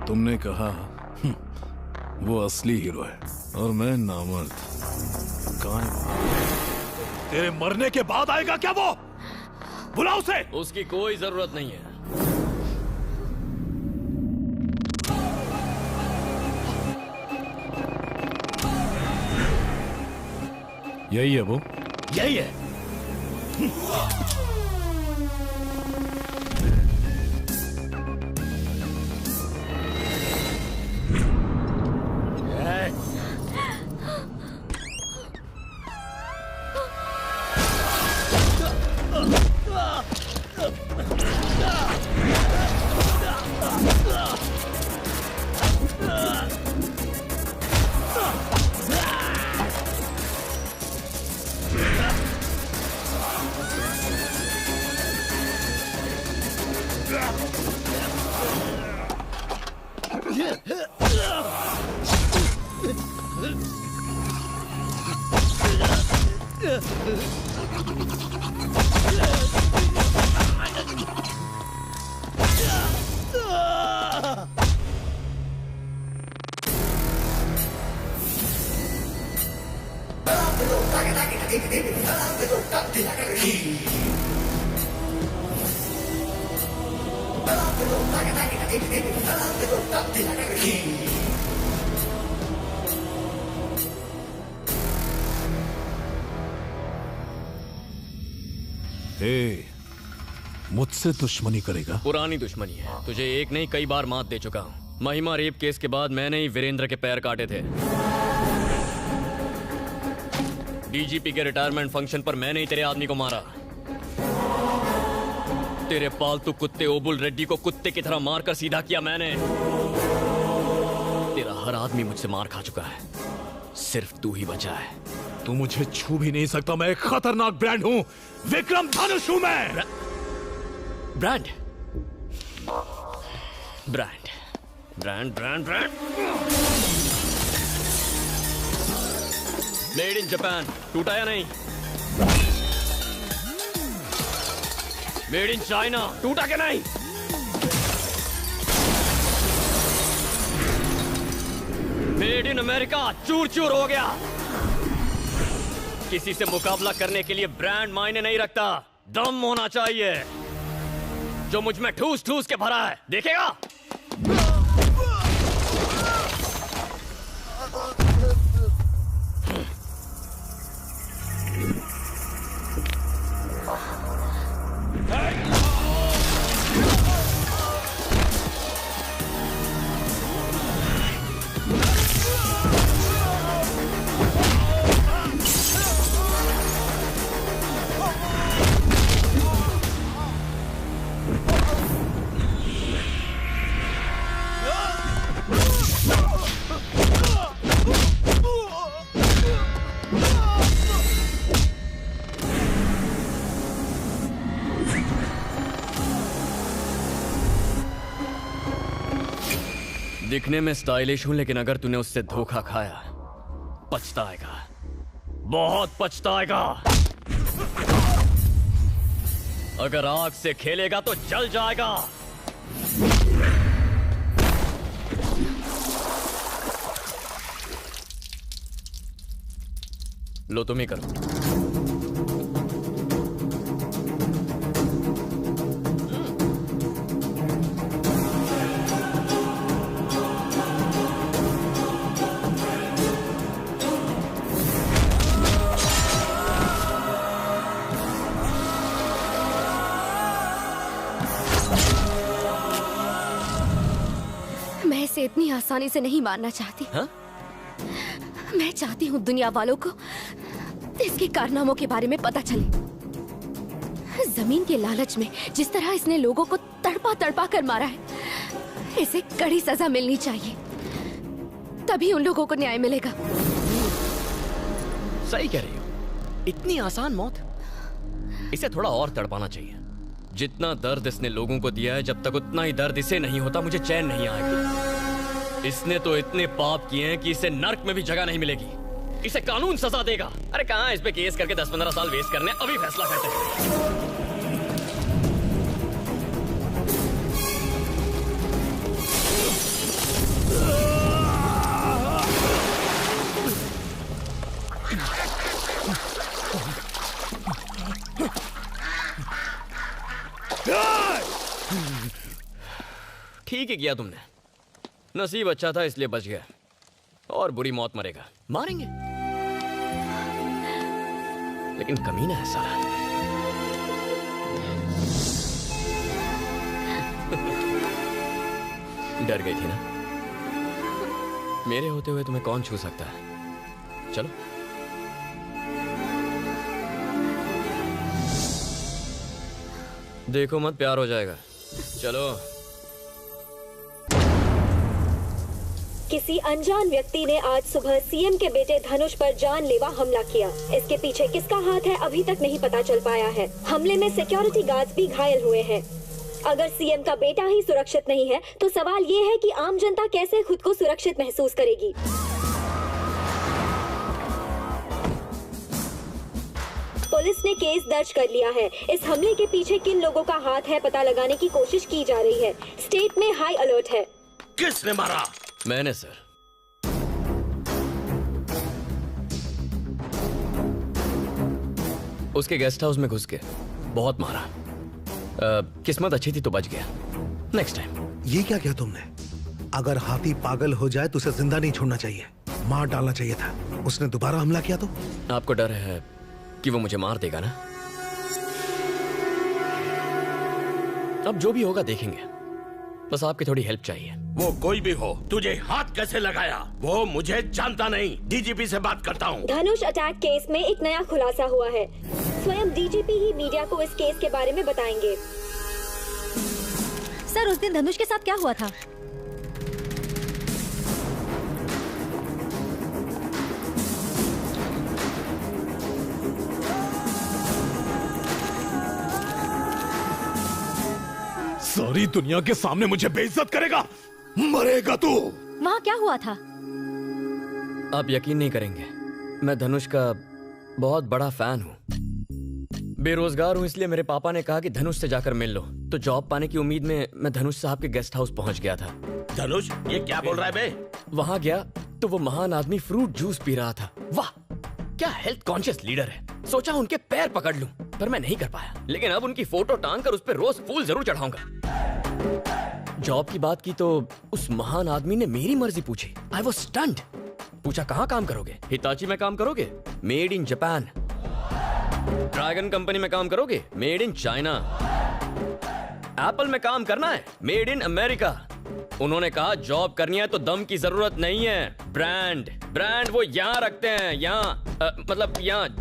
तुमने कहा वो असली हीरो है और मैं नामर्द। कहाँ है? तेरे मरने के बाद आएगा क्या वो? बुला उसे। उसकी कोई जरूरत नहीं है। यही है वो? यही है। मुझसे दुश्मनी करेगा? पुरानी दुश्मनी है। तुझे एक नहीं कई बार मात दे चुका हूं। महिमा रेप केस के बाद मैंने ही वीरेंद्र के पैर काटे थे। डीजीपी के रिटायरमेंट फंक्शन पर मैंने ही तेरे आदमी को मारा। तेरे पालतू कुत्ते ओबुल रेड्डी को कुत्ते की तरह मारकर सीधा किया मैंने। तेरा हर आदमी मुझसे मार खा चुका है, सिर्फ तू ही बचा है। तू मुझे छू भी नहीं सकता। मैं एक खतरनाक ब्रांड हूं। विक्रम धनुष हूं मैं। Brand brand brand brand brand made in Japan. टूटा या नहीं? Made in China. टूटा क्या नहीं? Made in America. चूर चूर हो गया। किसी से मुकाबला करने के लिए ब्रांड मायने नहीं रखता, दम होना चाहिए जो मुझ में ठूस ठूस के भरा है। देखेगा? दिखने में स्टाइलिश हूं, लेकिन अगर तूने उससे धोखा खाया पछताएगा, बहुत पछताएगा। अगर आग से खेलेगा तो जल जाएगा। लो तुम ही करो। इतनी आसानी से नहीं मारना चाहती। हा? मैं चाहती हूँ दुनिया वालों को इसके कारनामों के बारे में पता चले। जमीन के लालच में जिस तरह इसने लोगों को तड़पा तड़पा कर मारा है, इसे कड़ी सजा मिलनी चाहिए, तभी उन लोगों को न्याय मिलेगा। सही कह रही हो। इतनी आसान मौत? इसे थोड़ा और तड़पाना चाहिए। जितना दर्द इसने लोगों को दिया है, जब तक उतना ही दर्द इसे नहीं होता मुझे चैन नहीं आएगा। इसने तो इतने पाप किए हैं कि इसे नर्क में भी जगह नहीं मिलेगी। इसे कानून सजा देगा। अरे कहां इस पे केस करके 10-15 साल वेस्ट करने, अभी फैसला करते हैं। ठीक ही किया तुमने। नसीब अच्छा था इसलिए बच गया, और बुरी मौत मरेगा। मारेंगे, लेकिन कमीना है साला। डर गई थी ना? मेरे होते हुए तुम्हें कौन छू सकता है? चलो। देखो मत, प्यार हो जाएगा। चलो। किसी अनजान व्यक्ति ने आज सुबह सीएम के बेटे धनुष पर जानलेवा हमला किया। इसके पीछे किसका हाथ है अभी तक नहीं पता चल पाया है। हमले में सिक्योरिटी गार्ड्स भी घायल हुए हैं। अगर सीएम का बेटा ही सुरक्षित नहीं है तो सवाल ये है कि आम जनता कैसे खुद को सुरक्षित महसूस करेगी। पुलिस ने केस दर्ज कर लिया है। इस हमले के पीछे किन लोगों का हाथ है पता लगाने की कोशिश की जा रही है। स्टेट में हाई अलर्ट है। किसने मारा? मैंने सर। उसके गेस्ट हाउस में घुस के बहुत मारा। किस्मत अच्छी थी तो बच गया। Next time. ये क्या किया तुमने? अगर हाथी पागल हो जाए तो उसे जिंदा नहीं छोड़ना चाहिए, मार डालना चाहिए था। उसने दोबारा हमला किया तो? आपको डर है कि वो मुझे मार देगा ना? अब जो भी होगा देखेंगे, बस आपकी थोड़ी हेल्प चाहिए। वो कोई भी हो, तुझे हाथ कैसे लगाया वो मुझे जानता नहीं। डीजीपी से बात करता हूँ। धनुष अटैक केस में एक नया खुलासा हुआ है। स्वयं डीजीपी ही मीडिया को इस केस के बारे में बताएंगे। सर, उस दिन धनुष के साथ क्या हुआ था? सारी दुनिया के सामने मुझे बेइज्जत करेगा? मरेगा तू। वहाँ क्या हुआ था? आप यकीन नहीं करेंगे, मैं धनुष का बहुत बड़ा फैन हूँ। बेरोजगार हूँ, इसलिए मेरे पापा ने कहा कि धनुष से जाकर मिल लो। तो जॉब पाने की उम्मीद में मैं धनुष साहब के गेस्ट हाउस पहुंच गया था। धनुष, ये क्या बोल रहा है बे? वहां गया तो वो महान आदमी फ्रूट जूस पी रहा था। वाह, क्या हेल्थ कॉन्शियस लीडर है। सोचा उनके पैर पकड़ लूं, पर मैं नहीं कर पाया। लेकिन अब उनकी फोटो टांग कर उस पर रोज फूल जरूर चढ़ाऊंगा। जॉब की बात की तो उस महान आदमी ने मेरी मर्जी पूछी। I was stunned. पूछा कहाँ काम करोगे? हिताची में काम करोगे? Made in Japan. Dragon company में काम करोगे? Made in China. एप्पल में काम करना है? Made in America. उन्होंने कहा जॉब करनी है तो दम की जरूरत नहीं है, ब्रांड वो यहाँ रखते हैं, यहाँ मतलब यहाँ